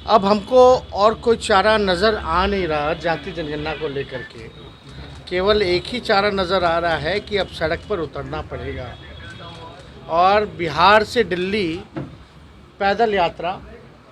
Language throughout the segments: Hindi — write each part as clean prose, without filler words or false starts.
अब हमको और कोई चारा नज़र आ नहीं रहा जाति जनगणना को लेकर के। केवल एक ही चारा नज़र आ रहा है कि अब सड़क पर उतरना पड़ेगा और बिहार से दिल्ली पैदल यात्रा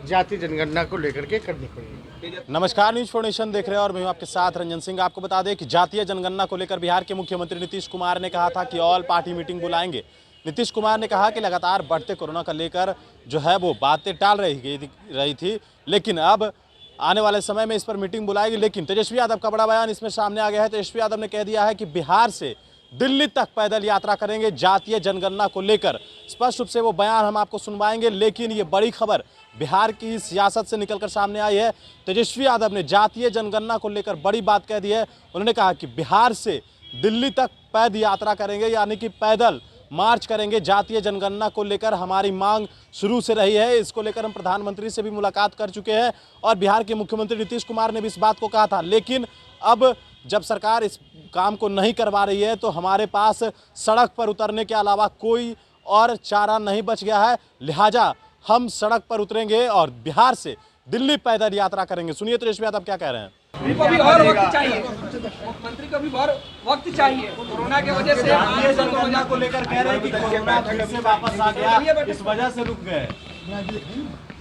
जाति जनगणना को लेकर के करनी पड़ेगी। नमस्कार, न्यूज फॉर नेशन देख रहे हैं और मैं हूं आपके साथ रंजन सिंह। आपको बता दें कि जातीय जनगणना को लेकर बिहार के मुख्यमंत्री नीतीश कुमार ने कहा था कि ऑल पार्टी मीटिंग बुलाएंगे। नीतीश कुमार ने कहा कि लगातार बढ़ते कोरोना को लेकर जो है वो बातें टाल रही थी, लेकिन अब आने वाले समय में इस पर मीटिंग बुलाएगी। लेकिन तेजस्वी यादव का बड़ा बयान इसमें सामने आ गया है। तेजस्वी यादव ने कह दिया है कि बिहार से दिल्ली तक पैदल यात्रा करेंगे जातीय जनगणना को लेकर। स्पष्ट रूप से वो बयान हम आपको सुनवाएंगे, लेकिन ये बड़ी खबर बिहार की सियासत से निकलकर सामने आई है। तेजस्वी यादव ने जातीय जनगणना को लेकर बड़ी बात कह दी है। उन्होंने कहा कि बिहार से दिल्ली तक पैदल यात्रा करेंगे, यानी कि पैदल मार्च करेंगे। जातीय जनगणना को लेकर हमारी मांग शुरू से रही है। इसको लेकर हम प्रधानमंत्री से भी मुलाकात कर चुके हैं और बिहार के मुख्यमंत्री नीतीश कुमार ने भी इस बात को कहा था। लेकिन अब जब सरकार इस काम को नहीं करवा रही है तो हमारे पास सड़क पर उतरने के अलावा कोई और चारा नहीं बच गया है। लिहाजा हम सड़क पर उतरेंगे और बिहार से दिल्ली पैदल यात्रा करेंगे। सुनिए तेजस्वी यादव क्या कह रहे हैं। को भी और वक्त चाहिए, मुख्यमंत्री को भी और वक्त चाहिए। कोरोना की वजह से जनगणना को लेकर कह रहे हैं कि कोरोना फिर से वापस आ गया, इस वजह से रुक गए।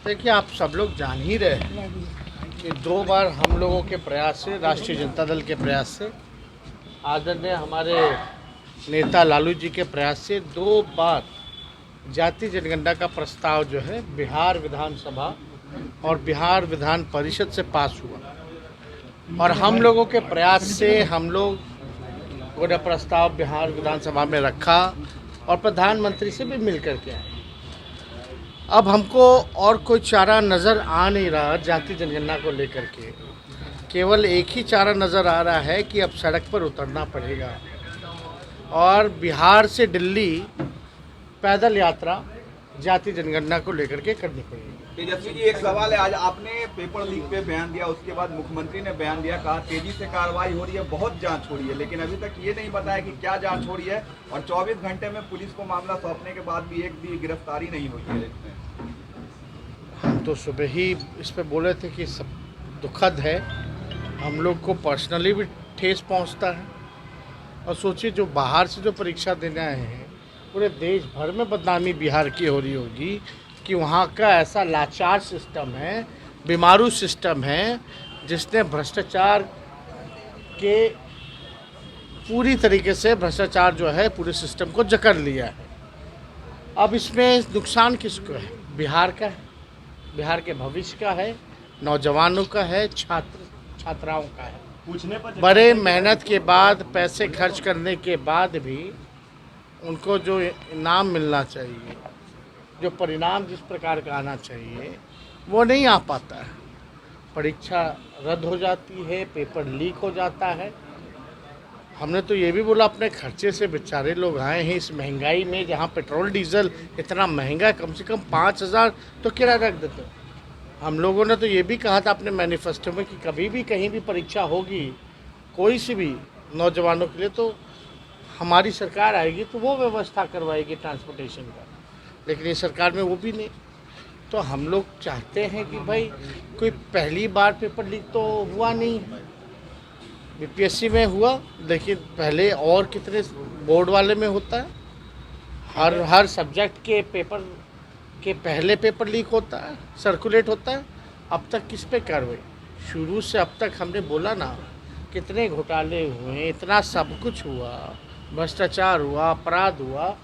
देखिए, आप सब लोग जान ही रहे हैं कि 2 बार हम लोगों के प्रयास से, राष्ट्रीय जनता दल के प्रयास से, आदरणीय हमारे नेता लालू जी के प्रयास से 2 बार जाति जनगणना का प्रस्ताव जो है बिहार विधानसभा और बिहार विधान परिषद से पास हुआ और हम लोगों के प्रयास से हम लोग ने प्रस्ताव बिहार विधानसभा में रखा और प्रधानमंत्री से भी मिल कर के आए। अब हमको और कोई चारा नज़र आ नहीं रहा जाति जनगणना को लेकर के। केवल एक ही चारा नज़र आ रहा है कि अब सड़क पर उतरना पड़ेगा और बिहार से दिल्ली पैदल यात्रा जाति जनगणना को लेकर के करनी पड़ेगी। तेजस्वी जी, एक सवाल है। आज आपने पेपर लीक पे बयान दिया, उसके बाद मुख्यमंत्री ने बयान दिया, कहा तेजी से कार्रवाई हो रही है, बहुत जांच हो रही है, लेकिन अभी तक ये नहीं बताया कि क्या जांच हो रही है और 24 घंटे में पुलिस को मामला सौंपने के बाद भी एक भी गिरफ्तारी नहीं हुई है इसमें। हम तो सुबह ही इस पे बोले थे कि सब दुखद है, हम लोग को पर्सनली भी ठेस पहुंचता है और सोचिए जो बाहर से जो परीक्षा देने आए हैं, पूरे देश भर में बदनामी बिहार की हो रही होगी कि वहाँ का ऐसा लाचार सिस्टम है, बीमारू सिस्टम है, जिसने भ्रष्टाचार के पूरी तरीके से भ्रष्टाचार जो है पूरे सिस्टम को जकड़ लिया है। अब इसमें नुकसान किसको है? बिहार का है, बिहार के भविष्य का है, नौजवानों का है, छात्राओं का है। पूछने पर बड़े मेहनत के बाद, पैसे खर्च करने के बाद भी उनको जो इनाम मिलना चाहिए, जो परिणाम जिस प्रकार का आना चाहिए, वो नहीं आ पाता है। परीक्षा रद्द हो जाती है, पेपर लीक हो जाता है। हमने तो ये भी बोला अपने खर्चे से बेचारे लोग आए हैं इस महंगाई में, जहाँ पेट्रोल डीजल इतना महंगा, कम से कम 5,000 तो किराया रख देते। हम लोगों ने तो ये भी कहा था अपने मैनिफेस्टो में कि कभी भी कहीं भी परीक्षा होगी कोई सी भी नौजवानों के लिए, तो हमारी सरकार आएगी तो वो व्यवस्था करवाएगी ट्रांसपोर्टेशन का। लेकिन ये सरकार में वो भी नहीं। तो हम लोग चाहते हैं कि भाई कोई पहली बार पेपर लीक तो हुआ नहीं, बीपीएससी में हुआ, लेकिन पहले और कितने बोर्ड वाले में होता है। हर सब्जेक्ट के पेपर के पहले पेपर लीक होता है, सर्कुलेट होता है। अब तक किस पे कार्रवाई? शुरू से अब तक हमने बोला ना, कितने घोटाले हुए, इतना सब कुछ हुआ, भ्रष्टाचार हुआ, अपराध हुआ।